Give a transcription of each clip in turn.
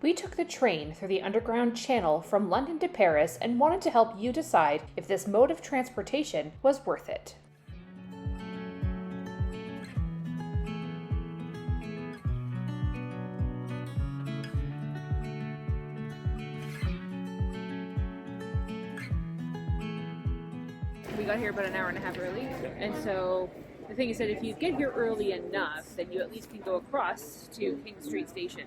We took the train through the underground channel from London to Paris and wanted to help you decide if this mode of transportation was worth it. We got here about an hour and a half early, and so the thing is that if you get here early enough, then you at least can go across to King Street Station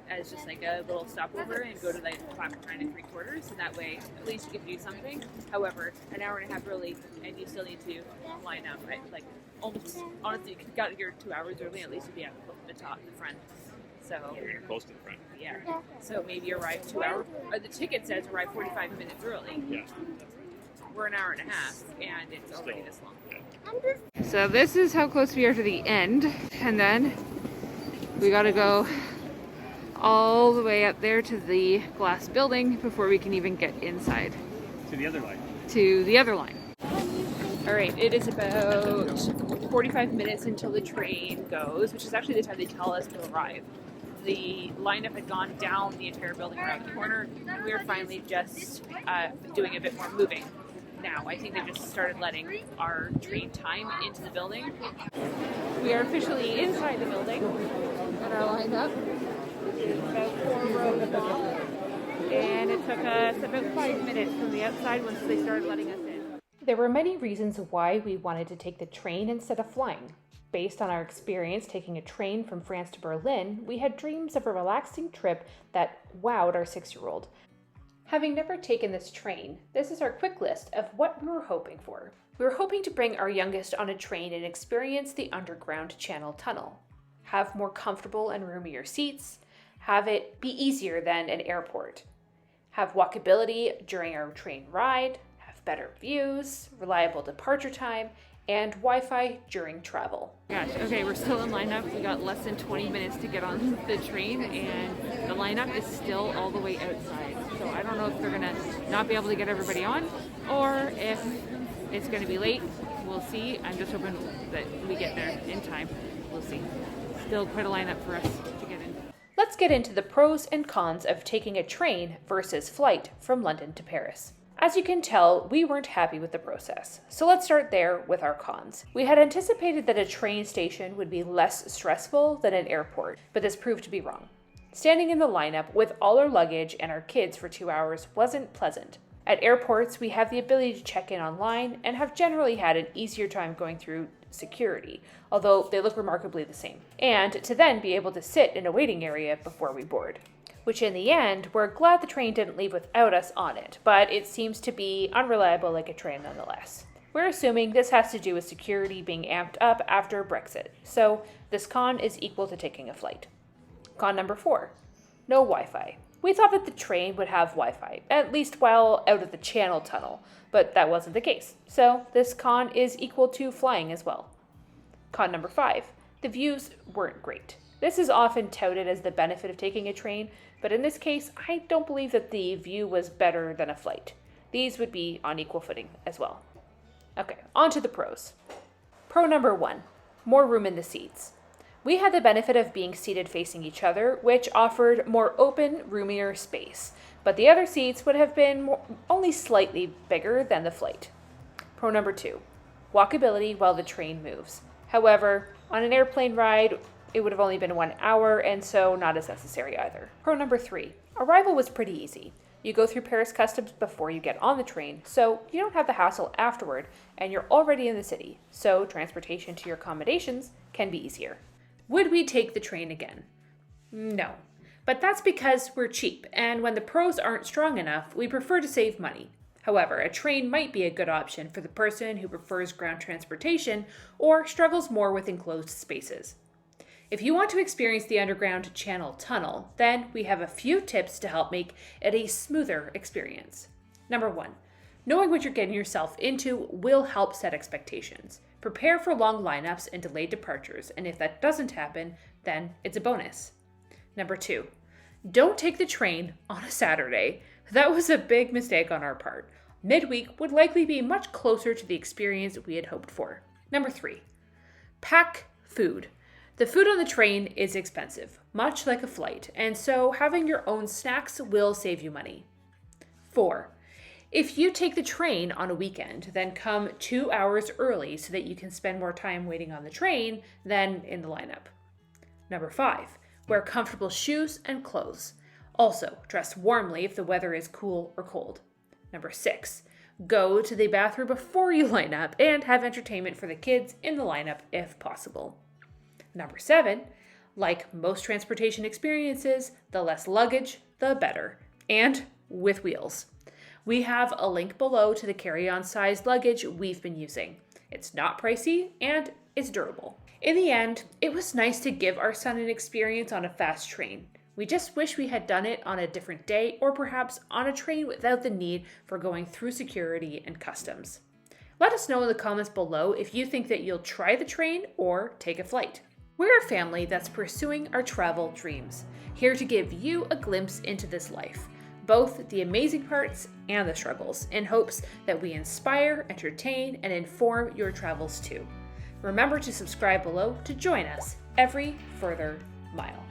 as just like a little stopover and go to the platform 9 3/4, and that way at least you can do something. However, an hour and a half early, and you still need to line up, right? Like almost, honestly, if you got here 2 hours early, at least you'd be at the top, the front. So you're close to the front. Yeah. So maybe you arrive 2 hours. The ticket says arrive 45 minutes early. Yeah. We're an hour and a half, and it's already this long. Yeah. So this is how close we are to the end, and then we gotta go all the way up there to the glass building before we can even get inside. To the other line. To the other line. All right, it is about 45 minutes until the train goes, which is actually the time they tell us to arrive. The lineup had gone down the entire building around the corner. We are finally just doing a bit more moving. Now, I think they've just started letting our train time into the building. We are officially inside the building, and our lineup is about 4 rows long, and it took us about 5 minutes from the outside once they started letting us in. There were many reasons why we wanted to take the train instead of flying. Based on our experience taking a train from France to Berlin, we had dreams of a relaxing trip that wowed our 6-year-old. Having never taken this train, this is our quick list of what we were hoping for. We were hoping to bring our youngest on a train and experience the underground channel tunnel. Have more comfortable and roomier seats. Have it be easier than an airport. Have walkability during our train ride. Have better views, reliable departure time, and Wi-Fi during travel. Gosh, okay, we're still in lineup. We got less than 20 minutes to get on the train, and the lineup is still all the way outside. So I don't know if they're gonna not be able to get everybody on, or if it's gonna be late. We'll see. I'm just hoping that we get there in time. We'll see. Still quite a lineup for us to get in. Let's get into the pros and cons of taking a train versus flight from London to Paris. As you can tell, we weren't happy with the process, so let's start there with our cons. We had anticipated that a train station would be less stressful than an airport, but this proved to be wrong. Standing in the lineup with all our luggage and our kids for 2 hours wasn't pleasant. At airports, we have the ability to check in online and have generally had an easier time going through security, although they look remarkably the same, and to then be able to sit in a waiting area before we board. Which in the end, we're glad the train didn't leave without us on it, but it seems to be unreliable like a train nonetheless. We're assuming this has to do with security being amped up after Brexit, so this con is equal to taking a flight. Con number 4, no Wi-Fi. We thought that the train would have Wi-Fi, at least while out of the channel tunnel, but that wasn't the case, so this con is equal to flying as well. Con number 5, the views weren't great. This is often touted as the benefit of taking a train, but in this case, I don't believe that the view was better than a flight. These would be on equal footing as well. Okay, on to the pros. Pro number 1, more room in the seats. We had the benefit of being seated facing each other, which offered more open, roomier space, but the other seats would have been only slightly bigger than the flight. Pro number 2, walkability while the train moves. However, on an airplane ride, it would have only been 1 hour, and so not as necessary either. Pro number 3, arrival was pretty easy. You go through Paris customs before you get on the train, so you don't have the hassle afterward, and you're already in the city, so transportation to your accommodations can be easier. Would we take the train again? No. But that's because we're cheap, and when the pros aren't strong enough, we prefer to save money. However, a train might be a good option for the person who prefers ground transportation or struggles more with enclosed spaces. If you want to experience the underground channel tunnel, then we have a few tips to help make it a smoother experience. Number 1, knowing what you're getting yourself into will help set expectations. Prepare for long lineups and delayed departures, and if that doesn't happen, then it's a bonus. Number 2, don't take the train on a Saturday. That was a big mistake on our part. Midweek would likely be much closer to the experience we had hoped for. Number 3, pack food. The food on the train is expensive, much like a flight, and so having your own snacks will save you money. 4. If you take the train on a weekend, then come 2 hours early so that you can spend more time waiting on the train than in the lineup. Number 5. Wear comfortable shoes and clothes. Also, dress warmly if the weather is cool or cold. Number 6. Go to the bathroom before you line up and have entertainment for the kids in the lineup if possible. Number 7. Like most transportation experiences, the less luggage, the better. And with wheels. We have a link below to the carry-on sized luggage we've been using. It's not pricey and it's durable. In the end, it was nice to give our son an experience on a fast train. We just wish we had done it on a different day or perhaps on a train without the need for going through security and customs. Let us know in the comments below if you think that you'll try the train or take a flight. We're a family that's pursuing our travel dreams, here to give you a glimpse into this life, both the amazing parts and the struggles, in hopes that we inspire, entertain, and inform your travels too. Remember to subscribe below to join us every further mile.